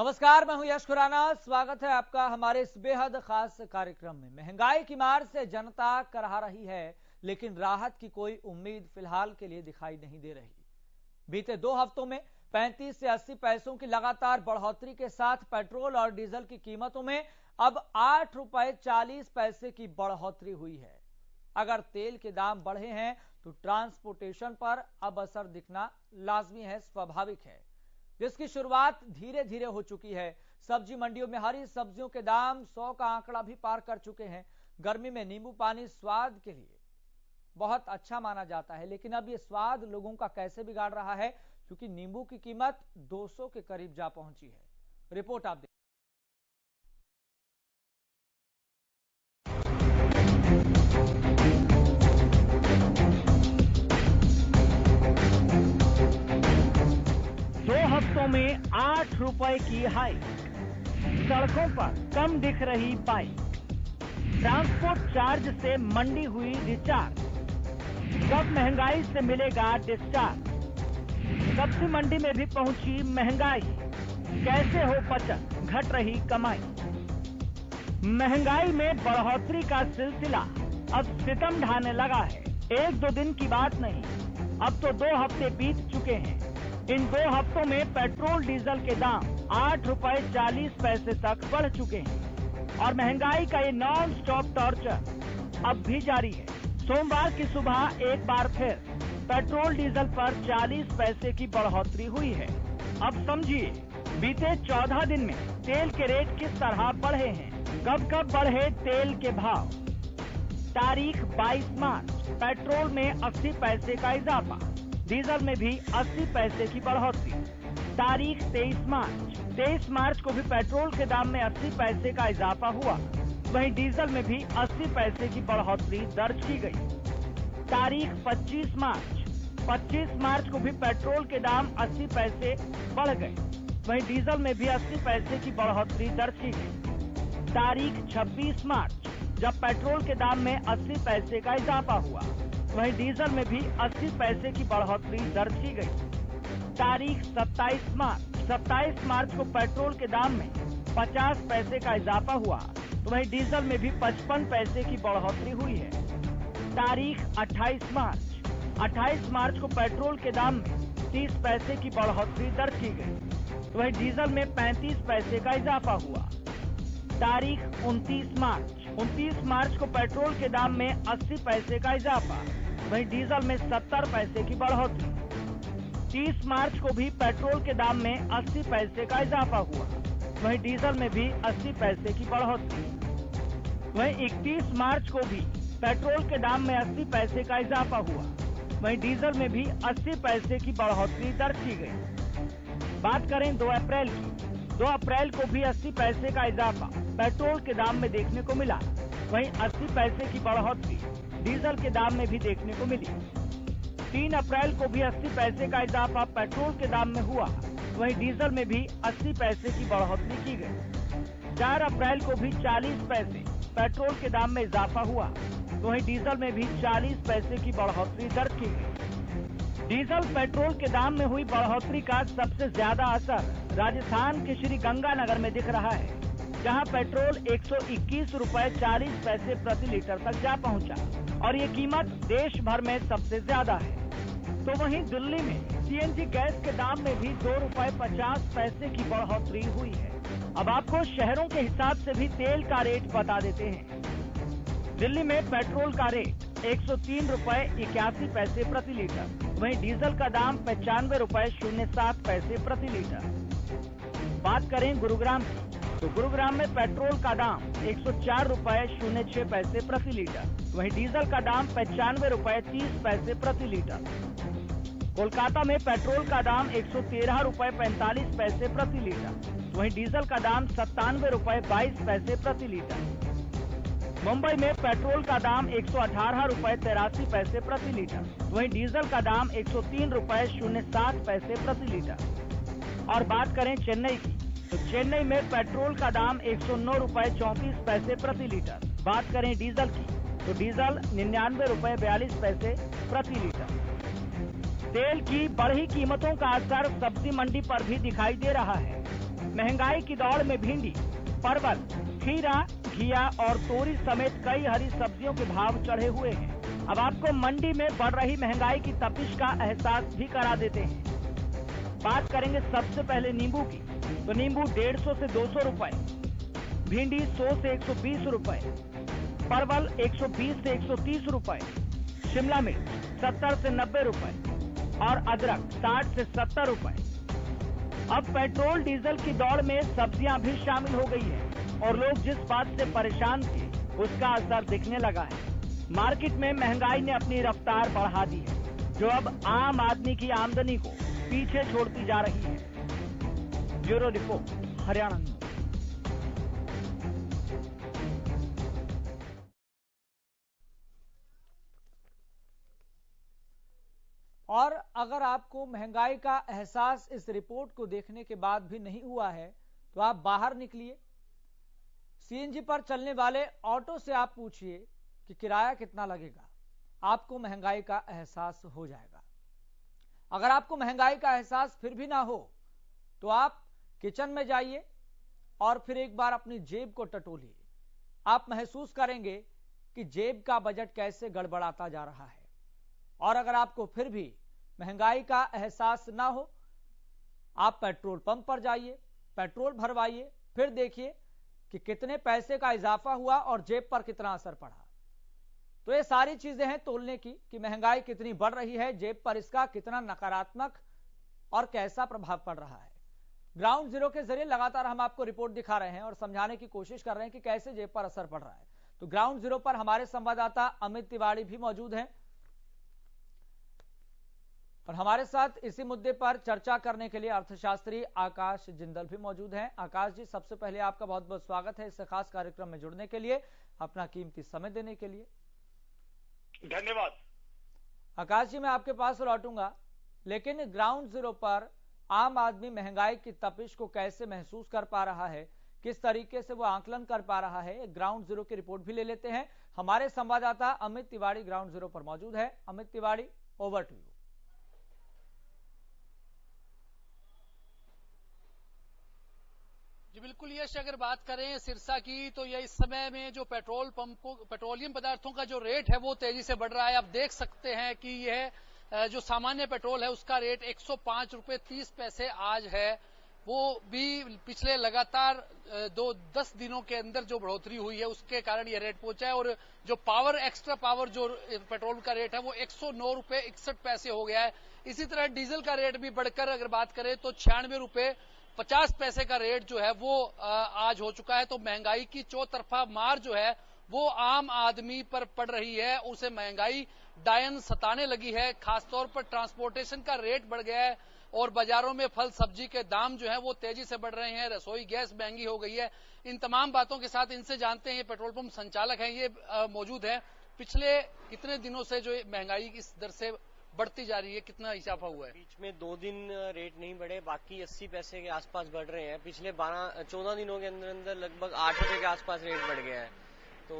नमस्कार, मैं हूं यश खुराना। स्वागत है आपका हमारे इस बेहद खास कार्यक्रम में। महंगाई की मार से जनता करहा रही है, लेकिन राहत की कोई उम्मीद फिलहाल के लिए दिखाई नहीं दे रही। बीते 2 हफ्तों में 35 से 80 पैसों की लगातार बढ़ोतरी के साथ पेट्रोल और डीजल की कीमतों में अब 8 रुपए 40 पैसे की बढ़ोतरी हुई है। अगर तेल के दाम बढ़े हैं तो ट्रांसपोर्टेशन पर अब असर दिखना लाजमी है, स्वाभाविक है, जिसकी शुरुआत धीरे धीरे हो चुकी है। सब्जी मंडियों में हरी सब्जियों के दाम 100 का आंकड़ा भी पार कर चुके हैं। गर्मी में नींबू पानी स्वाद के लिए बहुत अच्छा माना जाता है, लेकिन अब ये स्वाद लोगों का कैसे बिगाड़ रहा है, क्योंकि नींबू की कीमत 200 के करीब जा पहुंची है। रिपोर्ट आप देखिए। हफ्तों में 8 रुपए की हाइक, सड़कों पर कम दिख रही बाइक, ट्रांसपोर्ट चार्ज से मंडी हुई रिचार्ज, कब महंगाई से मिलेगा डिस्चार्ज। सब्जी मंडी में भी पहुंची महंगाई, कैसे हो बचत, घट रही कमाई। महंगाई में बढ़ोतरी का सिलसिला अब सितम ढाने लगा है। 1-2 दिन की बात नहीं, अब तो 2 हफ्ते बीत चुके हैं। इन 2 हफ्तों में पेट्रोल डीजल के दाम 8 रुपए 40 पैसे तक बढ़ चुके हैं और महंगाई का ये नॉन स्टॉप टॉर्चर अब भी जारी है। सोमवार की सुबह एक बार फिर पेट्रोल डीजल पर 40 पैसे की बढ़ोतरी हुई है। अब समझिए बीते 14 दिन में तेल के रेट किस तरह बढ़े हैं, कब कब बढ़े तेल के भाव। तारीख 22 मार्च, पेट्रोल में 80 पैसे का इजाफा, डीजल में भी 80 पैसे की बढ़ोतरी। तारीख 23 मार्च को भी पेट्रोल के दाम में 80 पैसे का इजाफा हुआ, वहीं डीजल में भी 80 पैसे की बढ़ोतरी दर्ज की गई। तारीख 25 मार्च को भी पेट्रोल के दाम 80 पैसे बढ़ गए, वहीं डीजल में भी 80 पैसे की बढ़ोतरी दर्ज की गई। तारीख 26 मार्च, जब पेट्रोल के दाम में 80 पैसे का इजाफा हुआ, वहीं डीजल में भी 80 पैसे की बढ़ोतरी दर्ज की गई। तारीख 27 मार्च को पेट्रोल के दाम में 50 पैसे का इजाफा हुआ, तो वहीं डीजल में भी 55 पैसे की बढ़ोतरी हुई है। तारीख 28 मार्च को पेट्रोल के दाम में 30 पैसे की बढ़ोतरी दर्ज की गई, तो वहीं डीजल में 35 पैसे का इजाफा हुआ। तारीख 29 मार्च को पेट्रोल के दाम में 80 पैसे का इजाफा, वहीं डीजल में 70 पैसे की बढ़ोतरी। 30 मार्च को भी पेट्रोल के दाम में 80 पैसे का इजाफा हुआ, वहीं डीजल में भी 80 पैसे की बढ़ोतरी। वहीं 31 मार्च को भी पेट्रोल के दाम में 80 पैसे का इजाफा हुआ, वहीं डीजल में भी 80 पैसे की बढ़ोतरी दर्ज की गई। बात करें 2 अप्रैल की, 2 अप्रैल को भी 80 पैसे का इजाफा पेट्रोल के दाम में देखने को मिला, वहीं 80 पैसे की बढ़ोतरी डीजल के दाम में भी देखने को मिली। 3 अप्रैल को भी 80 पैसे का इजाफा पेट्रोल के दाम में हुआ, वहीं डीजल में भी 80 पैसे की बढ़ोतरी की गई। 4 अप्रैल को भी 40 पैसे पेट्रोल के दाम में इजाफा हुआ, वहीं डीजल में भी 40 पैसे की बढ़ोतरी दर्ज की गई। डीजल पेट्रोल के दाम में हुई बढ़ोतरी का सबसे ज्यादा असर राजस्थान के श्री गंगानगर में दिख रहा है, जहां पेट्रोल 121 रुपए 40 पैसे प्रति लीटर तक जा पहुंचा और ये कीमत देश भर में सबसे ज्यादा है। तो वहीं दिल्ली में सीएनजी गैस के दाम में भी 2 रुपए 50 पैसे की बढ़ोतरी हुई है। अब आपको शहरों के हिसाब से भी तेल का रेट बता देते हैं। दिल्ली में पेट्रोल का रेट 103 रुपए 81 पैसे प्रति लीटर, वहीं डीजल का दाम 95 रुपए 07 पैसे प्रति लीटर। बात करें गुरुग्राम की, तो गुरुग्राम में पेट्रोल का दाम 104 रुपए 06 पैसे प्रति लीटर, वहीं डीजल का दाम 95 रुपए 30 पैसे प्रति लीटर। कोलकाता में पेट्रोल का दाम 113 रुपए 45 पैसे प्रति लीटर, वहीं डीजल का दाम 97 रुपए 22 पैसे प्रति लीटर। मुंबई में पेट्रोल का दाम 118 रुपए 83 पैसे प्रति लीटर, वहीं डीजल का दाम 103 रुपए 07 पैसे प्रति लीटर। और बात करें चेन्नई की, तो चेन्नई में पेट्रोल का दाम 109 रुपए 34 पैसे प्रति लीटर। बात करें डीजल की, तो डीजल 99 रुपए 42 पैसे प्रति लीटर। तेल की बढ़ी कीमतों का असर सब्जी मंडी पर भी दिखाई दे रहा है। महंगाई की दौड़ में भिंडी, परवल, खीरा, घिया और तोरी समेत कई हरी सब्जियों के भाव चढ़े हुए हैं। अब आपको मंडी में बढ़ रही महंगाई की तपिश का एहसास भी करा देते हैं। बात करेंगे सबसे पहले नींबू की, तो नींबू 150 से 200 रुपए, भिंडी 100 से 120 रुपए, परवल 120 से 130 रुपए, शिमला मिर्च 70 से 90 रुपए और अदरक 60 से 70 रुपए। अब पेट्रोल डीजल की दौड़ में सब्जियां भी शामिल हो गई है और लोग जिस बात से परेशान थे उसका असर दिखने लगा है। मार्केट में महंगाई ने अपनी रफ्तार बढ़ा दी है, जो अब आम आदमी की आमदनी को पीछे छोड़ती जा रही है। Bureau report, Haryana news. और अगर आपको महंगाई का एहसास इस रिपोर्ट को देखने के बाद भी नहीं हुआ है तो आप बाहर निकलिए, सीएनजी पर चलने वाले ऑटो से आप पूछिए कि किराया कितना लगेगा, आपको महंगाई का एहसास हो जाएगा। अगर आपको महंगाई का एहसास फिर भी ना हो तो आप किचन में जाइए और फिर एक बार अपनी जेब को टटोलिए। आप महसूस करेंगे कि जेब का बजट कैसे गड़बड़ाता जा रहा है। और अगर आपको फिर भी महंगाई का एहसास ना हो, आप पेट्रोल पंप पर जाइए, पेट्रोल भरवाइए, फिर देखिए कि कितने पैसे का इजाफा हुआ और जेब पर कितना असर पड़ा। तो ये सारी चीजें हैं तोलने की कि महंगाई कितनी बढ़ रही है, जेब पर इसका कितना नकारात्मक और कैसा प्रभाव पड़ रहा है। ग्राउंड जीरो के जरिए लगातार हम आपको रिपोर्ट दिखा रहे हैं और समझाने की कोशिश कर रहे हैं कि कैसे जेब पर असर पड़ रहा है। तो ग्राउंड जीरो पर हमारे संवाददाता अमित तिवारी भी मौजूद हैं और हमारे साथ इसी मुद्दे पर चर्चा करने के लिए अर्थशास्त्री आकाश जिंदल भी मौजूद हैं। आकाश जी, सबसे पहले आपका बहुत बहुत स्वागत है इस खास कार्यक्रम में जुड़ने के लिए, अपना कीमती समय देने के लिए धन्यवाद। आकाश जी, मैं आपके पास लौटूंगा, लेकिन ग्राउंड जीरो पर आम आदमी महंगाई की तपिश को कैसे महसूस कर पा रहा है, किस तरीके से वो आकलन कर पा रहा है, ग्राउंड जीरो की रिपोर्ट भी ले लेते हैं। हमारे संवाददाता अमित तिवारी ग्राउंड जीरो पर मौजूद है। Amit Tiwari, over to you. जी बिल्कुल यश, अगर बात करें सिरसा की तो ये इस समय में जो पेट्रोलियम पदार्थों का जो रेट है वो तेजी से बढ़ रहा है। आप देख सकते हैं कि यह जो सामान्य पेट्रोल है उसका रेट 105 रुपए 30 पैसे आज है, वो भी पिछले लगातार 10 दिनों के अंदर जो बढ़ोतरी हुई है उसके कारण यह रेट पहुंचा है। और जो एक्स्ट्रा पावर जो पेट्रोल का रेट है वो 109 रुपए 61 पैसे हो गया है। इसी तरह डीजल का रेट भी बढ़कर अगर बात करें तो 96 रुपए 50 पैसे का रेट जो है वो आज हो चुका है। तो महंगाई की चौतरफा मार जो है वो आम आदमी पर पड़ रही है, उसे महंगाई डायन सताने लगी है। खासतौर पर ट्रांसपोर्टेशन का रेट बढ़ गया है और बाजारों में फल सब्जी के दाम जो है वो तेजी से बढ़ रहे हैं, रसोई गैस महंगी हो गई है। इन तमाम बातों के साथ इनसे जानते हैं, पेट्रोल पंप संचालक हैं, ये मौजूद है। पिछले कितने दिनों से जो महंगाई इस दर से बढ़ती जा रही है, कितना इजाफा हुआ है? बीच में 2 दिन रेट नहीं बढ़े, बाकी 80 पैसे के आसपास बढ़ रहे हैं। पिछले 14 दिनों के अंदर अंदर लगभग 8 रुपए के आसपास रेट बढ़ गया है। तो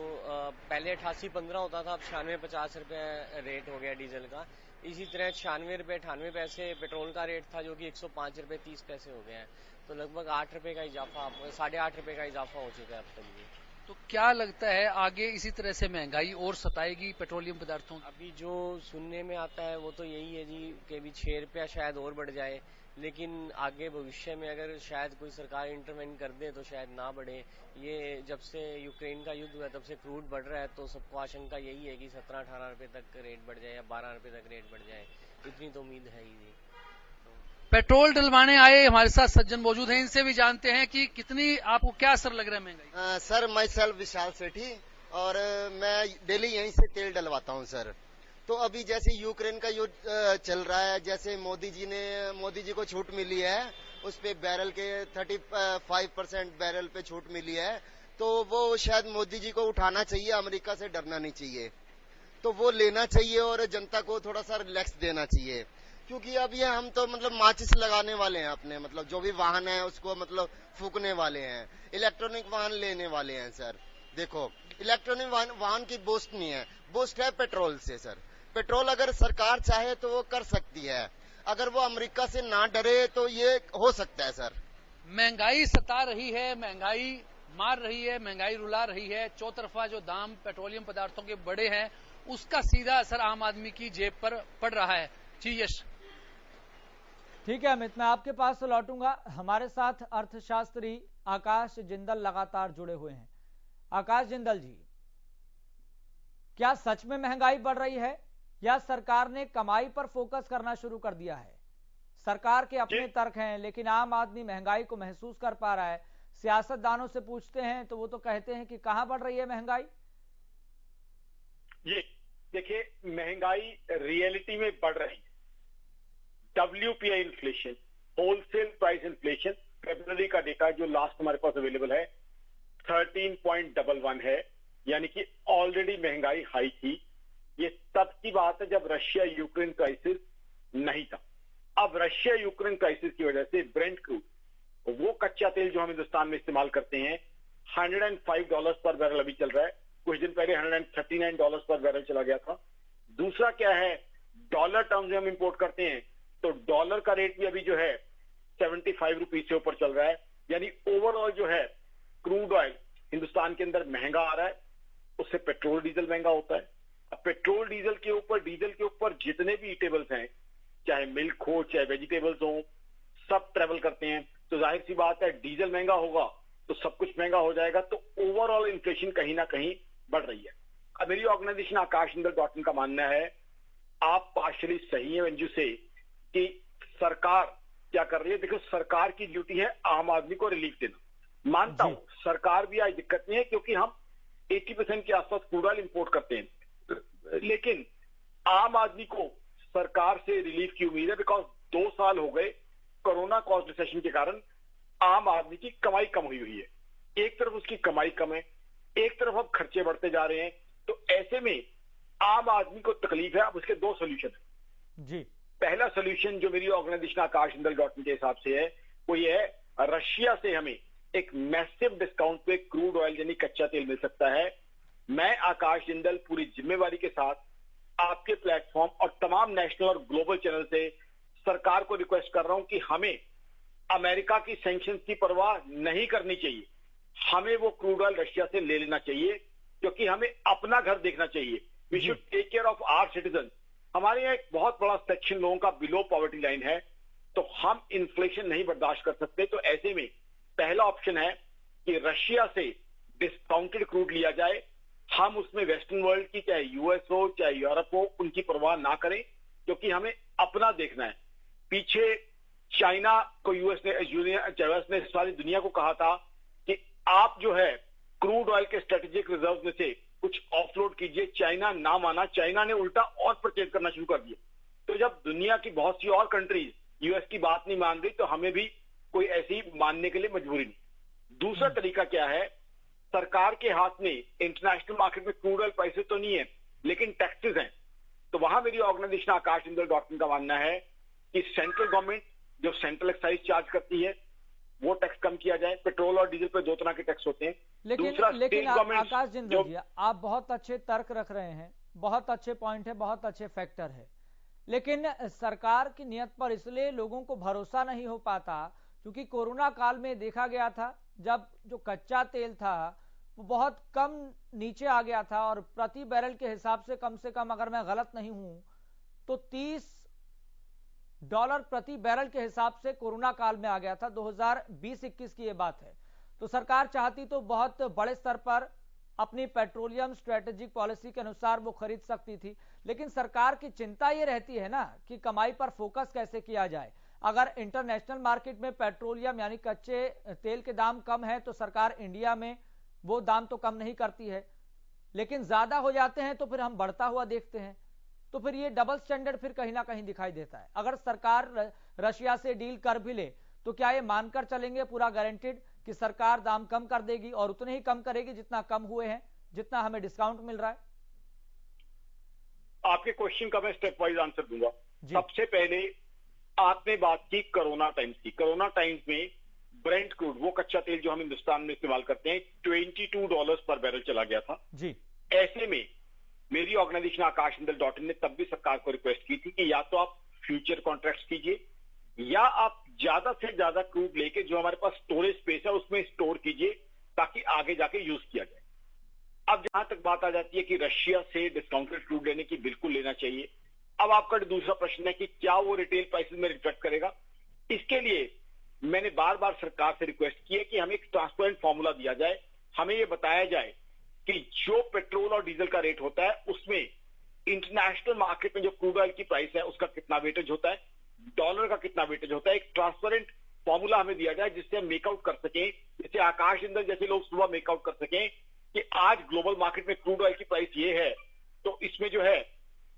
पहले 88-15 होता था, अब 96-50 रुपए रेट हो गया डीजल का। इसी तरह 96 रुपए 98 पैसे पेट्रोल का रेट था, जो कि 105 रुपए 30 पैसे हो गया है। तो लगभग 8 रुपए का इजाफा, 8.5 रुपए का इजाफा हो चुका है अब तक। तो क्या लगता है आगे इसी तरह से महंगाई और सताएगी पेट्रोलियम पदार्थों? अभी जो सुनने में आता है वो तो यही है जी कि अभी 6 रुपया शायद और बढ़ जाए, लेकिन आगे भविष्य में अगर शायद कोई सरकार इंटरवेंट कर दे तो शायद ना बढ़े। ये जब से यूक्रेन का युद्ध हुआ तब से क्रूड बढ़ रहा है, तो सबको आशंका यही है कि 17-18 रुपए तक रेट बढ़ जाए या 12 रुपए तक रेट बढ़ जाए, इतनी तो उम्मीद है ही नहीं। पेट्रोल डलवाने आए हमारे साथ सज्जन मौजूद हैं, इनसे भी जानते हैं कि कितनी आपको क्या असर लग रहा है महंगाई? सर, मैं सेल्फ विशाल सेठी और मैं डेली यहीं से तेल डलवाता हूं सर। तो अभी जैसे यूक्रेन का युद्ध चल रहा है, जैसे मोदी जी को छूट मिली है, उस पे बैरल के 35% बैरल पे छूट मिली है, तो वो शायद मोदी जी को उठाना चाहिए, अमेरिका से डरना नहीं चाहिए, तो वो लेना चाहिए और जनता को थोड़ा सा रिलैक्स देना चाहिए। क्योंकि अब ये हम तो मतलब माचिस लगाने वाले हैं अपने, मतलब जो भी वाहन है उसको मतलब फूकने वाले हैं, इलेक्ट्रॉनिक वाहन लेने वाले हैं सर। देखो, इलेक्ट्रॉनिक वाहन की बूस्ट नहीं है, बूस्ट है पेट्रोल से सर। पेट्रोल अगर सरकार चाहे तो वो कर सकती है, अगर वो अमेरिका से ना डरे तो ये हो सकता है सर। महंगाई सता रही है, महंगाई मार रही है, महंगाई रुला रही है। चौतरफा जो दाम पेट्रोलियम पदार्थों के बढ़े हैं उसका सीधा असर आम आदमी की जेब पर पड़ रहा है। जी यश। ठीक है अमित, मैं आपके पास लौटूंगा। हमारे साथ अर्थशास्त्री आकाश जिंदल लगातार जुड़े हुए हैं। आकाश जिंदल जी, क्या सच में महंगाई बढ़ रही है या सरकार ने कमाई पर फोकस करना शुरू कर दिया है? सरकार के अपने तर्क हैं, लेकिन आम आदमी महंगाई को महसूस कर पा रहा है। सियासतदानों से पूछते हैं तो वो तो कहते हैं कि कहां बढ़ रही है महंगाई। ये देखिए, महंगाई रियलिटी में बढ़ रही है। WPI inflation, wholesale price inflation, फरवरी का डेटा जो लास्ट हमारे पास अवेलेबल है 13.11 है, यानी कि ऑलरेडी महंगाई हाई थी। ये तब की बात है जब रशिया यूक्रेन क्राइसिस नहीं था। अब रशिया यूक्रेन क्राइसिस की वजह से ब्रेंट क्रूड, वो कच्चा तेल जो हम हिंदुस्तान में इस्तेमाल करते हैं, $105 पर बैरल अभी चल रहा है। कुछ दिन पहले $139 पर बैरल चला गया था। दूसरा क्या है, डॉलर टर्म्स में हम इंपोर्ट करते हैं तो डॉलर का रेट भी अभी जो है 75 रुपीज से ऊपर चल रहा है। यानी ओवरऑल जो है क्रूड ऑयल हिंदुस्तान के अंदर महंगा आ रहा है, उससे पेट्रोल डीजल महंगा होता है। अब पेट्रोल डीजल के ऊपर जितने भी ईटेबल्स हैं, चाहे मिल्क हो चाहे वेजिटेबल्स हो, सब ट्रेवल करते हैं। तो जाहिर सी बात है डीजल महंगा होगा तो सब कुछ महंगा हो जाएगा। तो ओवरऑल इन्फ्लेशन कहीं ना कहीं बढ़ रही है। अब मेरी ऑर्गेनाइजेशन akashjindal.in का मानना है, आप पार्शली सही है मंजू से, कि सरकार क्या कर रही है। देखो, सरकार की ड्यूटी है आम आदमी को रिलीफ देना। मानता हूं सरकार भी आज दिक्कत नहीं है, क्योंकि हम 80% के आसपास क्रूड ऑयल इंपोर्ट करते हैं। लेकिन आम आदमी को सरकार से रिलीफ की उम्मीद है, बिकॉज 2 साल हो गए कोरोना कॉज रिसेशन के कारण आम आदमी की कमाई कम हुई है। एक तरफ उसकी कमाई कम है, एक तरफ अब खर्चे बढ़ते जा रहे हैं। तो ऐसे में आम आदमी को तकलीफ है। अब उसके 2 सोल्यूशन है जी। पहला सोल्यूशन जो मेरी ऑर्गेनाइजेशन akashjindal.in के हिसाब से है, वो ये है, रशिया से हमें एक मैसिव डिस्काउंट पे क्रूड ऑयल यानी कच्चा तेल मिल सकता है। मैं आकाश जिंदल पूरी जिम्मेवारी के साथ आपके प्लेटफॉर्म और तमाम नेशनल और ग्लोबल चैनल से सरकार को रिक्वेस्ट कर रहा हूं कि हमें अमेरिका की सैंक्शंस की परवाह नहीं करनी चाहिए। हमें वो क्रूड ऑयल रशिया से ले लेना चाहिए, क्योंकि हमें अपना घर देखना चाहिए। We should take care of our citizen. हमारे यहाँ एक बहुत बड़ा सेक्शन लोगों का बिलो पॉवर्टी लाइन है, तो हम इन्फ्लेशन नहीं बर्दाश्त कर सकते। तो ऐसे में पहला ऑप्शन है कि रशिया से डिस्काउंटेड क्रूड लिया जाए। हम उसमें वेस्टर्न वर्ल्ड की, चाहे यूएस हो चाहे यूरोप हो, उनकी परवाह ना करें, क्योंकि हमें अपना देखना है। पीछे चाइना को यूएस ने सारी दुनिया को कहा था कि आप जो है क्रूड ऑयल के स्ट्रेटेजिक रिजर्व में से कुछ ऑफलोड कीजिए। चाइना ना माना, चाइना ने उल्टा और परचेज करना शुरू कर दिया। तो जब दुनिया की बहुत सी और कंट्रीज यूएस की बात नहीं मान रही, तो हमें भी कोई ऐसी मानने के लिए मजबूरी नहीं। दूसरा तरीका क्या है, सरकार के हाथ में इंटरनेशनल मार्केट में क्रूड ऑयल प्राइसेस तो नहीं है, लेकिन टैक्सेस हैं। तो वहां मेरी ऑर्गेनाइजेशन akashjindal.in का मानना है कि सेंट्रल गवर्नमेंट जो सेंट्रल एक्साइज चार्ज करती है वो टैक्स कम किया जाए। पेट्रोल और डीजल पे 2 तरह के टैक्स होते हैं। लेकिन आकाश जिंदल जी, आप बहुत अच्छे तर्क रख रहे हैं, बहुत अच्छे पॉइंट है, बहुत अच्छे फैक्टर है, लेकिन सरकार की नियत पर इसलिए लोगों को भरोसा नहीं हो पाता क्योंकि कोरोना काल में देखा गया था जब जो कच्चा तेल था वो बहुत कम नीचे आ गया था और प्रति बैरल के हिसाब से कम अगर मैं गलत नहीं हूं तो $30 प्रति बैरल के हिसाब से कोरोना काल में आ गया था। 2020-21 की ये बात है। तो सरकार चाहती तो बहुत बड़े स्तर पर अपनी पेट्रोलियम स्ट्रेटेजिक पॉलिसी के अनुसार वो खरीद सकती थी, लेकिन सरकार की चिंता ये रहती है ना कि कमाई पर फोकस कैसे किया जाए। अगर इंटरनेशनल मार्केट में पेट्रोलियम यानी कच्चे तेल के दाम कम है तो सरकार इंडिया में वो दाम तो कम नहीं करती है, लेकिन ज्यादा हो जाते हैं तो फिर हम बढ़ता हुआ देखते हैं। तो फिर ये डबल स्टैंडर्ड फिर कहीं ना कहीं दिखाई देता है। अगर सरकार रशिया से डील कर भी ले तो क्या ये मानकर चलेंगे पूरा गारंटेड कि सरकार दाम कम कर देगी और उतने ही कम करेगी जितना कम हुए हैं, जितना हमें डिस्काउंट मिल रहा है? आपके क्वेश्चन का मैं स्टेप वाइज आंसर दूंगा। सबसे पहले आपने बात की कोरोना टाइम्स की। कोरोना टाइम्स में ब्रेंट क्रूड, वो कच्चा तेल जो हम हिंदुस्तान में इस्तेमाल करते हैं, $22 पर बैरल चला गया था जी। ऐसे में मेरी ऑर्गेनाइजेशन akashjindal.in ने तब भी सरकार को रिक्वेस्ट की थी कि या तो आप फ्यूचर कॉन्ट्रैक्ट्स कीजिए या आप ज्यादा से ज्यादा क्रूड लेके जो हमारे पास स्टोरेज स्पेस है उसमें स्टोर कीजिए ताकि आगे जाके यूज किया जाए। अब जहां तक बात आ जाती है कि रशिया से डिस्काउंटेड क्रूड लेने की, बिल्कुल लेना चाहिए। अब आपका दूसरा प्रश्न है कि क्या वो रिटेल प्राइसेस में रिफ्लेक्ट करेगा। इसके लिए मैंने बार बार सरकार से रिक्वेस्ट की है कि हमें एक ट्रांसपेरेंट फॉर्मूला दिया जाए, हमें ये बताया जाए कि जो पेट्रोल और डीजल का रेट होता है उसमें इंटरनेशनल मार्केट में जो क्रूड ऑयल की प्राइस है उसका कितना वेटेज होता है, डॉलर का कितना वेटेज होता है। एक ट्रांसपेरेंट फॉर्मूला हमें दिया जाए जिससे हम मेकआउट कर सकें, जिससे आकाश इंदल जैसे लोग सुबह मेकआउट कर सकें कि आज ग्लोबल मार्केट में क्रूड ऑयल की प्राइस ये है तो इसमें जो है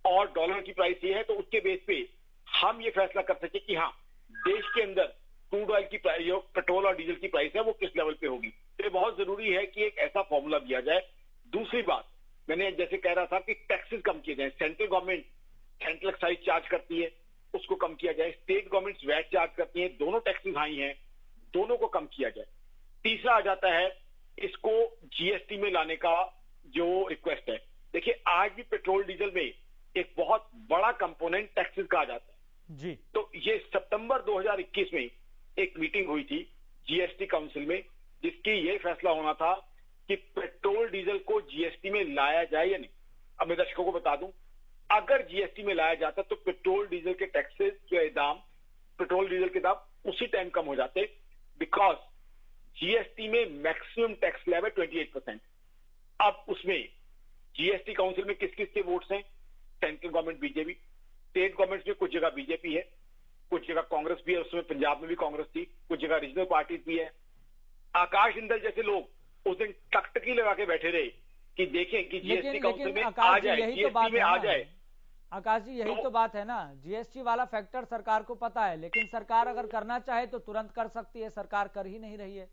और डॉलर की प्राइस ये है, तो उसके बेस पे हम ये फैसला कर सके कि हाँ देश के अंदर क्रूड ऑयल की प्राइस, जो पेट्रोल और डीजल की प्राइस है वो किस लेवल पे होगी। तो ये बहुत जरूरी है कि एक ऐसा फॉर्मूला दिया जाए। दूसरी बात, मैंने जैसे कह रहा था कि टैक्सेस कम किए जाए। Central government central excise charge करती है, उसको कम किया जाए। स्टेट गवर्नमेंट वैट चार्ज करती है, दोनों टैक्सेस हाई हैं, दोनों को कम किया जाए। तीसरा आ जाता है इसको जीएसटी में लाने का जो रिक्वेस्ट है। देखिए आज भी पेट्रोल डीजल में एक बहुत बड़ा कंपोनेंट टैक्सेस का आ जाता है जी। तो ये सितंबर 2021 में एक मीटिंग हुई थी जीएसटी काउंसिल में, जिसकी ये फैसला होना था कि पेट्रोल डीजल को जीएसटी में लाया जाए या नहीं। अब मैं दर्शकों को बता दूं, अगर जीएसटी में लाया जाता तो पेट्रोल डीजल के टैक्सेस के दाम, पेट्रोल डीजल के दाम उसी टाइम कम हो जाते, बिकॉज जीएसटी में मैक्सिमम टैक्स स्लैब है 28%। अब उसमें जीएसटी काउंसिल में किस किस के वोट्स हैं? Central government BJP, state government में कुछ जगह बीजेपी है, कुछ जगह कांग्रेस भी है, उसमें पंजाब में भी कांग्रेस थी, कुछ जगह रीजनल पार्टीज भी है। आकाश इंदल जैसे लोग उस दिन टकटकी लगा के बैठे रहे कि देखें कि जीएसटी काउंसिल में आ जाए, जीएसटी में आ जाए। आकाश जी यही तो बात है ना, जीएसटी वाला फैक्टर सरकार को पता है, लेकिन सरकार अगर करना चाहे तो तुरंत कर सकती है, सरकार कर ही नहीं रही है।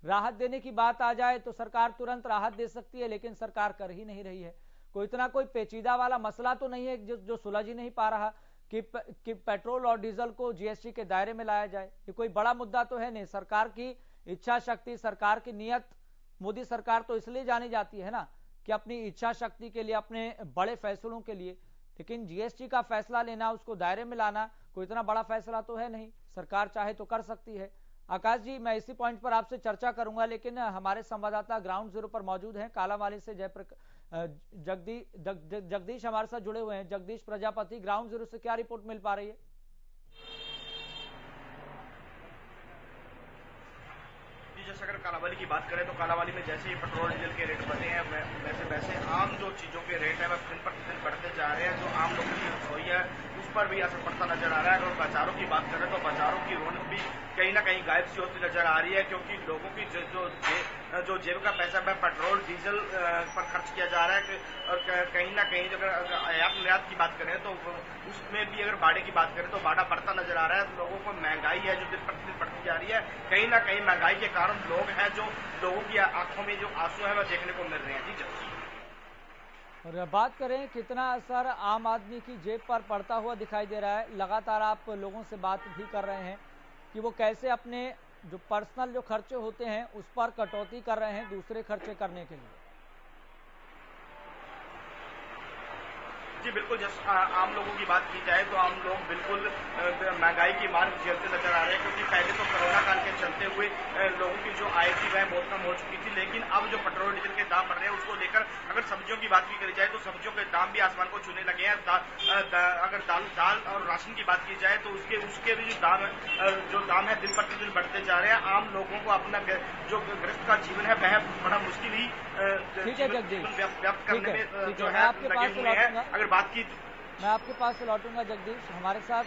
राहत देने की बात आ जाए तो सरकार तुरंत राहत दे सकती है, लेकिन सरकार कर ही नहीं रही है। कोई इतना कोई पेचीदा वाला मसला तो नहीं है जो सुलझ ही नहीं पा रहा कि पेट्रोल और डीजल को जीएसटी के दायरे में लाया जाए। ये कोई बड़ा मुद्दा तो है नहीं। सरकार की इच्छा शक्ति, सरकार की नीयत, मोदी सरकार तो इसलिए जानी जाती है ना कि अपनी इच्छा शक्ति के लिए, अपने बड़े फैसलों के लिए। लेकिन जीएसटी का फैसला लेना, उसको दायरे में लाना कोई इतना बड़ा फैसला तो है नहीं। सरकार चाहे तो कर सकती है। आकाश जी मैं इसी पॉइंट पर आपसे चर्चा करूंगा, लेकिन हमारे संवाददाता ग्राउंड जीरो पर मौजूद हैं कालावाली से जगदीश हमारे साथ जुड़े हुए हैं। जगदीश प्रजापति, ग्राउंड जीरो से क्या रिपोर्ट मिल पा रही है? जैसे अगर कालावाली की बात करें तो कालावाली में जैसे ही पेट्रोल डीजल के रेट बढ़े हैं वैसे आम जो चीजों के रेट है वह दिन प्रतिदिन बढ़ते जा रहे हैं। जो आम लोगों की रसोई है उस पर भी असर पड़ता नजर आ रहा है। अगर बाजारों की बात करें तो बाजारों की रौनक भी कहीं ना कहीं गायब सी होती नजर आ रही है, क्योंकि लोगों की जो जेब का पैसा है पेट्रोल डीजल पर खर्च किया जा रहा है। और कहीं ना कहीं अगर आयात निर्यात की बात करें तो उसमें भी अगर भाड़े की बात करें तो भाड़ा बढ़ता नजर आ रहा है। लोगों को महंगाई है जो दिन प्रतिदिन बढ़ती जा रही है। कहीं ना कहीं महंगाई के कारण लोग हैं जो लोगों की आंखों में जो आंसू है वह देखने को मिल रहे हैं। जी और बात करें कितना असर आम आदमी की जेब पर पड़ता हुआ दिखाई दे रहा है। लगातार आप लोगों से बात भी कर रहे हैं कि वो कैसे अपने जो पर्सनल जो खर्चे होते हैं उस पर कटौती कर रहे हैं दूसरे खर्चे करने के लिए। जी बिल्कुल, जब आम लोगों की बात की जाए तो आम लोग बिल्कुल महंगाई की मार झेलते नजर आ रहे हैं, क्योंकि पहले तो कोरोना काल के चलते हुए लोगों की जो आय थी वह बहुत कम हो चुकी थी। लेकिन अब जो पेट्रोल डीजल के दाम बढ़ रहे हैं उसको लेकर अगर सब्जियों की बात भी करी जाए तो सब्जियों के दाम भी आसमान को छूने लगे हैं। अगर दाल और राशन की बात की जाए तो उसके भी जो दाम है दिन प्रतिदिन बढ़ते जा रहे हैं। आम लोगों को अपना जो गृहस्थ का जीवन है वह बड़ा मुश्किल ही व्यक्त करने में जो है लगे हुए हैं। अगर बात की मैं आपके पास से लौटूंगा जगदीश। हमारे साथ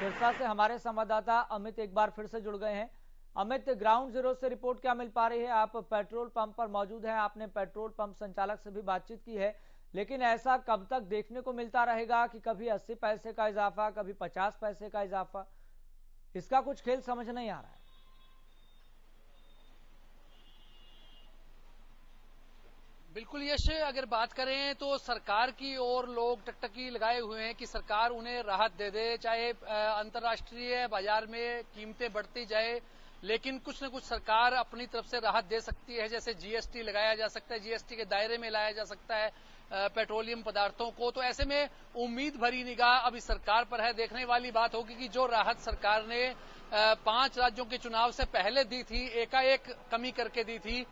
सिरसा से हमारे संवाददाता अमित एक बार फिर से जुड़ गए हैं। अमित, ग्राउंड जीरो से रिपोर्ट क्या मिल पा रही है? आप पेट्रोल पंप पर मौजूद हैं, आपने पेट्रोल पंप संचालक से भी बातचीत की है, लेकिन ऐसा कब तक देखने को मिलता रहेगा कि कभी 80 पैसे का इजाफा, कभी 50 पैसे का इजाफा? इसका कुछ खेल समझ नहीं आ रहा है। बिल्कुल यश, अगर बात करें तो सरकार की ओर लोग टकटकी लगाए हुए हैं कि सरकार उन्हें राहत दे दे, चाहे अंतर्राष्ट्रीय बाजार में कीमतें बढ़ती जाए, लेकिन कुछ न कुछ सरकार अपनी तरफ से राहत दे सकती है। जैसे जीएसटी लगाया जा सकता है, जीएसटी के दायरे में लाया जा सकता है पेट्रोलियम पदार्थों को। तो ऐसे में उम्मीद भरी निगाह अभी सरकार पर है। देखने वाली बात होगी कि जो राहत सरकार ने 5 राज्यों के चुनाव से पहले दी थी, एकाएक कमी करके दी थी।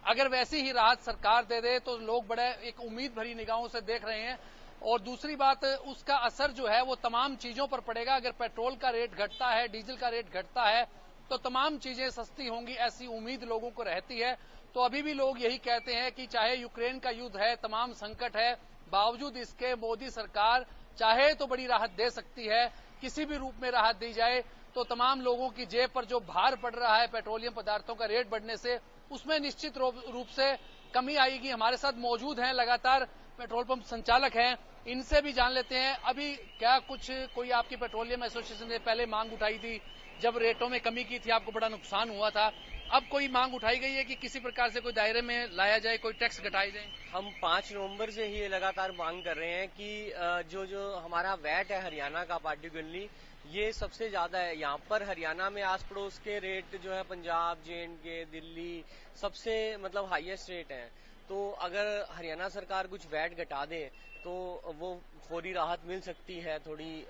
अगर वैसी ही राहत सरकार दे दे तो लोग बड़े एक उम्मीद भरी निगाहों से देख रहे हैं। और दूसरी बात, उसका असर जो है वो तमाम चीजों पर पड़ेगा। अगर पेट्रोल का रेट घटता है, डीजल का रेट घटता है, तो तमाम चीजें सस्ती होंगी, ऐसी उम्मीद लोगों को रहती है। तो अभी भी लोग यही कहते हैं कि चाहे यूक्रेन का युद्ध है, तमाम संकट है, बावजूद इसके मोदी सरकार चाहे तो बड़ी राहत दे सकती है। किसी भी रूप में राहत दी जाए तो तमाम लोगों की जेब पर जो भार पड़ रहा है पेट्रोलियम पदार्थों का रेट बढ़ने से, उसमें निश्चित रूप से कमी आएगी। हमारे साथ मौजूद हैं लगातार पेट्रोल पंप संचालक हैं, इनसे भी जान लेते हैं अभी क्या कुछ कोई आपकी पेट्रोलियम एसोसिएशन ने पहले मांग उठाई थी, जब रेटों में कमी की थी आपको बड़ा नुकसान हुआ था, अब कोई मांग उठाई गई है कि किसी प्रकार से कोई दायरे में लाया जाए, कोई टैक्स घटाए जाए? हम 5 नवंबर से ही लगातार मांग कर रहे हैं कि जो हमारा वैट है हरियाणा का पार्टिकुलरली, ये सबसे ज्यादा है। यहाँ पर हरियाणा में आस पड़ोस के रेट जो है पंजाब, जे&के, दिल्ली सबसे मतलब हाईएस्ट रेट है। तो अगर हरियाणा सरकार कुछ वैट घटा दे तो वो फौरी राहत मिल सकती है थोड़ी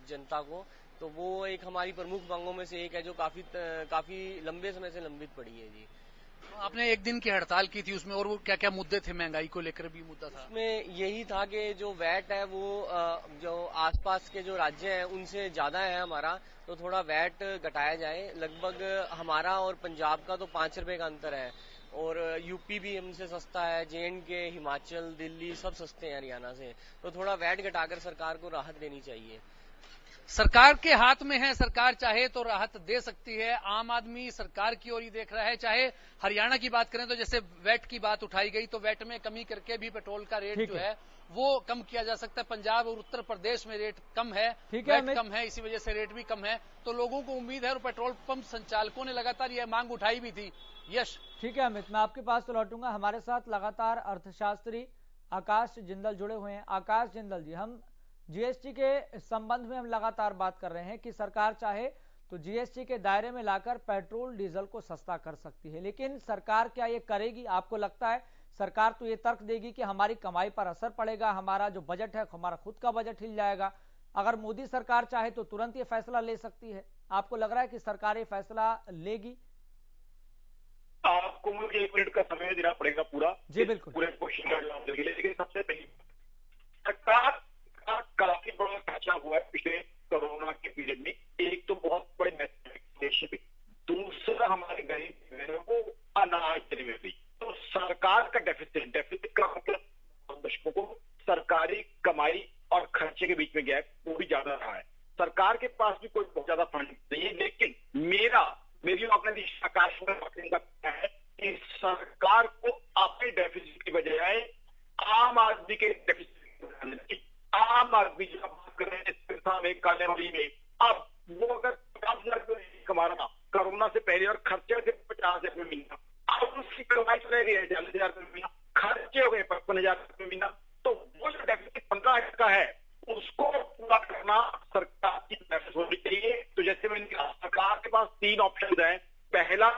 जनता को। तो वो एक हमारी प्रमुख मांगों में से एक है जो काफी लंबे समय से लंबित पड़ी है जी। आपने एक दिन की हड़ताल की थी, उसमें और वो क्या क्या मुद्दे थे? महंगाई को लेकर भी मुद्दा था उसमें। यही था कि जो वैट है वो जो आसपास के जो राज्य हैं उनसे ज्यादा है हमारा, तो थोड़ा वैट घटाया जाए। लगभग हमारा और पंजाब का तो 5 रुपए का अंतर है, और यूपी भी हमसे सस्ता है, जे&के, हिमाचल, दिल्ली सब सस्ते हैं हरियाणा से। तो थोड़ा वैट घटाकर सरकार को राहत देनी चाहिए। सरकार के हाथ में है, सरकार चाहे तो राहत दे सकती है। आम आदमी सरकार की ओर ही देख रहा है। चाहे हरियाणा की बात करें तो जैसे वैट की बात उठाई गई, तो वैट में कमी करके भी पेट्रोल का रेट जो है वो कम किया जा सकता है। पंजाब और उत्तर प्रदेश में रेट कम है, वैट कम है, इसी वजह से रेट भी कम है। तो लोगों को उम्मीद है, और पेट्रोल पंप संचालकों ने लगातार यह मांग उठाई भी थी। यश, ठीक है अमित, मैं आपके पास तो लौटूंगा। हमारे साथ लगातार अर्थशास्त्री आकाश जिंदल जुड़े हुए हैं। आकाश जिंदल जी, हम जीएसटी के संबंध में हम लगातार बात कर रहे हैं कि सरकार चाहे तो जीएसटी के दायरे में लाकर पेट्रोल डीजल को सस्ता कर सकती है, लेकिन सरकार क्या ये करेगी? आपको लगता है सरकार तो ये तर्क देगी कि हमारी कमाई पर असर पड़ेगा, हमारा जो बजट है, हमारा खुद का बजट हिल जाएगा। अगर मोदी सरकार चाहे तो तुरंत ये फैसला ले सकती है। आपको लग रहा है कि सरकार ये फैसला लेगी? आपको मुझे 1 मिनट का समय देना पड़ेगा पूरा। जी बिल्कुल, पूरे क्वेश्चन का जवाब देने के लिए। लेकिन सबसे पहले सरकार का काफी बड़ा खर्चा हुआ है पिछले कोरोना के पीरियड में। एक तो बहुत बड़े देश में, दूसरा हमारे गरीब बहनों को अनाज देने में भी। तो सरकार का डेफिसिट का मतलब दशकों को सरकारी कमाई और खर्चे के बीच में गैप वो भी ज्यादा रहा है। सरकार के पास भी कोई बहुत ज्यादा फंड नहीं है, लेकिन मेरी अपने आकाश का है कि सरकार को अपने डेफिसिट की बजाय आम आदमी के डेफिसिट, आम आदमी जब बात कर रहे हैं कालेवाली में, अब वो अगर 50 लाख कमा रहा था कोरोना से पहले और खर्चे से 50 रुपये महीना, अब उसकी कमाई तो रह गई है 40,000 रुपये महीना, खर्चे हो गए 55,000 रुपये महीना। तो वो जो डेफिसिट 15 का है उसको पूरा करना सरकार की तरफ होनी चाहिए। तो जैसे मैंने कहा, सरकार के पास 3 ऑप्शन है। पहला,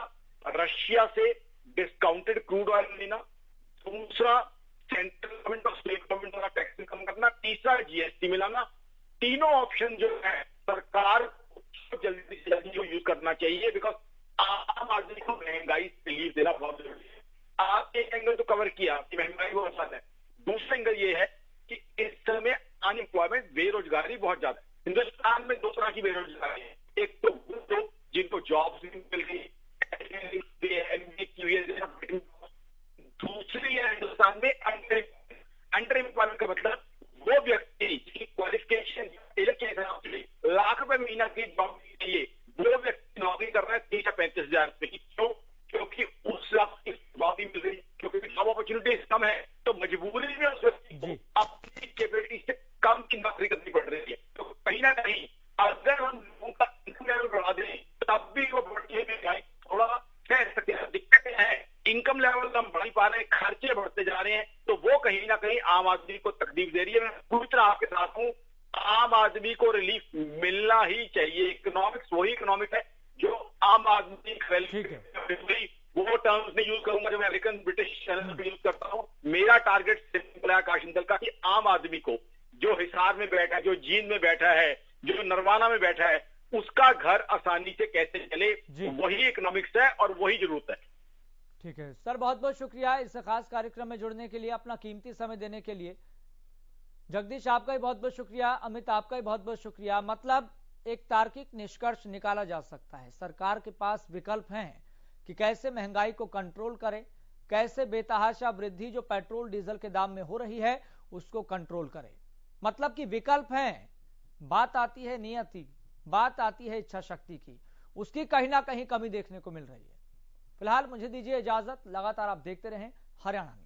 रशिया से डिस्काउंटेड क्रूड ऑयल लेना, दूसरा सेंट्रल गवर्नमेंट और स्टेट गवर्नमेंट द्वारा टैक्स कम करना, तीसरा जीएसटी मिलाना। तीनों ऑप्शन जो है सरकार को जल्दी से जल्दी यूज करना चाहिए, बिकॉज आम आदमी को महंगाई से रिलीफ देना बहुत जरूरी है। आप एक एंगल तो कवर किया कि महंगाई बहुत ज्यादा है, दूसरा एंगल ये है कि इस समय अनएम्प्लॉयमेंट, बेरोजगारी बहुत ज्यादा है। हिंदुस्तान में 2 तरह की बेरोजगारी है। एक तो वो लोग जिनको जॉब मिल गई, दूसरी है हिंदुस्तान में अंडर एम्प्लॉयमेंट का मतलब वो व्यक्ति जिसकी क्वालिफिकेशन के हिसाब से लाख रुपए महीना की जॉब चाहिए, वो व्यक्ति नौकरी कर रहा है 30 या 35,000 रुपए की। क्यों? क्योंकि उस की जॉब ही मिल रही, क्योंकि जॉब अपॉर्चुनिटीज कम है, तो मजबूरी में उस व्यक्ति को अपनी कैपेबिलिटी से कम की नौकरी करनी पड़ रही है। तो कहीं ना कहीं अगर हम लोगों का इनकम लेवल बढ़ा दें तब भी वो बढ़ती है, थोड़ा कह सकते हैं दिक्कतें हैं। इनकम लेवल हम बढ़ पा रहे हैं, खर्चे बढ़ते जा रहे हैं, तो वो कहीं ना कहीं आम आदमी को तकलीफ दे रही है। मैं पूरी तरह आपके साथ हूं, आम आदमी को रिलीफ मिलना ही चाहिए। इकोनॉमिक्स वही इकोनॉमिक्स है जो आम आदमी वो टर्म्स नहीं यूज करूंगा जो मैं अमेरिकन ब्रिटिश चैनल पर यूज करता हूं। मेरा टारगेट सिंपल है आकाश जिंदल का, कि आम आदमी को जो हिसार में बैठा है, जो जींद में बैठा है, जो नरवाना में बैठा है, उसका घर आसानी से कैसे चले, वही इकोनॉमिक्स है और वही जरूरत है। ठीक है सर, बहुत बहुत शुक्रिया इस खास कार्यक्रम में जुड़ने के लिए, अपना कीमती समय देने के लिए। जगदीश आपका भी बहुत बहुत शुक्रिया, अमित आपका भी बहुत बहुत शुक्रिया। मतलब एक तार्किक निष्कर्ष निकाला जा सकता है, सरकार के पास विकल्प हैं कि कैसे महंगाई को कंट्रोल करे, कैसे बेतहाशा वृद्धि जो पेट्रोल डीजल के दाम में हो रही है उसको कंट्रोल करे। मतलब कि विकल्प हैं, बात आती है नियति, बात आती है इच्छा शक्ति की, उसकी कहीं ना कहीं कमी देखने को मिल रही है। फिलहाल मुझे दीजिए इजाजत, लगातार आप देखते रहें हरियाणा न्यूज़।